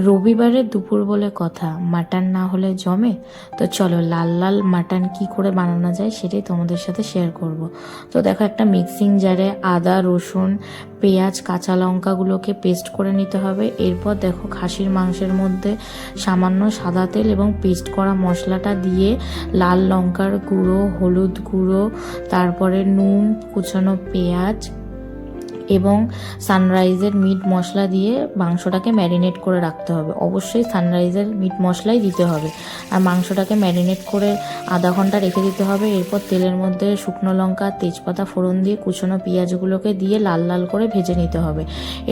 রবিবারের দুপুর বলে কথা, মাটন না হলে জমে। তো চলো লাল লাল মাটন কি করে বানানো যায় সেটাই তোমাদের সাথে শেয়ার করব। তো দেখো, একটা মিক্সিং জারে আদা, রসুন, পেঁয়াজ, কাঁচা লঙ্কাগুলোকে পেস্ট করে নিতে হবে। এরপর দেখো, খাসির মাংসের মধ্যে সামান্য সাদা তেল এবং পেস্ট করা মশলাটা দিয়ে লাল লঙ্কার গুঁড়ো, হলুদ গুঁড়ো, তারপরে নুন, কুচানো পেঁয়াজ এবং সানরাইজের মিট মশলা দিয়ে মাংসটাকে ম্যারিনেট করে রাখতে হবে। অবশ্যই সানরাইজের মিট মশলাই দিতে হবে। আর মাংসটাকে ম্যারিনেট করে আধা ঘন্টা রেখে দিতে হবে। এরপর তেলের মধ্যে শুকনো লঙ্কা, তেজপাতা ফোড়ন দিয়ে কুচনো পেঁয়াজগুলোকে দিয়ে লাল লাল করে ভেজে নিতে হবে।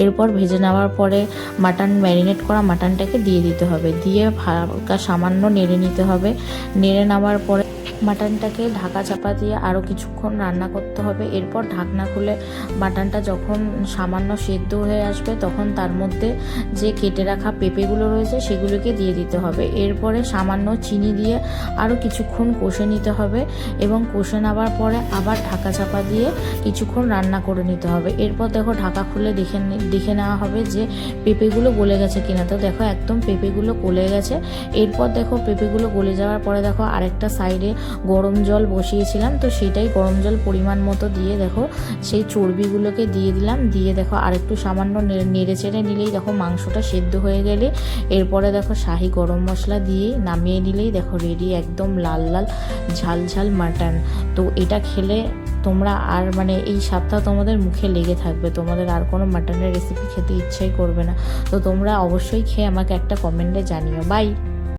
এরপর ভেজে নেওয়ার পরে মাটন, ম্যারিনেট করা মাটনটাকে দিয়ে দিতে হবে। দিয়ে হালকা সামান্য নেড়ে নিতে হবে। নেড়ে নেওয়ার পরে মাটনটাকে ঢাকা চাপা দিয়ে আরও কিছুক্ষণ রান্না করতে হবে। এরপর ঢাকনা খুলে মাটনটা যখন সামান্য সেদ্ধ হয়ে আসবে তখন তার মধ্যে যে কেটে রাখা পেঁপেগুলো রয়েছে সেগুলোকে দিয়ে দিতে হবে। এরপরে সামান্য চিনি দিয়ে আরও কিছুক্ষণ কষে নিতে হবে এবং কষে নেওয়ার পরে আবার ঢাকা চাপা দিয়ে কিছুক্ষণ রান্না করে নিতে হবে। এরপর দেখো, ঢাকা খুলে দেখে নেওয়া হবে যে পেঁপেগুলো গলে গেছে কিনা। তো দেখো, একদম পেঁপেগুলো গলে গেছে। এরপর দেখো, পেঁপেগুলো গলে যাওয়ার পরে দেখো আরেকটা সাইডে গরম জল বসিয়েছিলাম, তো সেটাই গরম জল পরিমাণ মতো দিয়ে দেখো সেই চর্বিগুলোকে দিয়ে দিলাম। দিয়ে দেখো আরেকটু সামান্য নেড়ে চেড়ে নিলেই দেখো মাংসটা সেদ্ধ হয়ে গেলে এরপরে দেখো শাহি গরম মশলা দিয়ে নামিয়ে নিলেই দেখো রেডি একদম লাল লাল ঝাল ঝাল মাটন। তো এটা খেলে তোমরা আর এই স্বাদটা তোমাদের মুখে লেগে থাকবে, তোমাদের আর কোনো মাটনের রেসিপি খেতে ইচ্ছাই করবে না। তো তোমরা অবশ্যই খেয়ে আমাকে একটা কমেন্টে জানিও। বাই।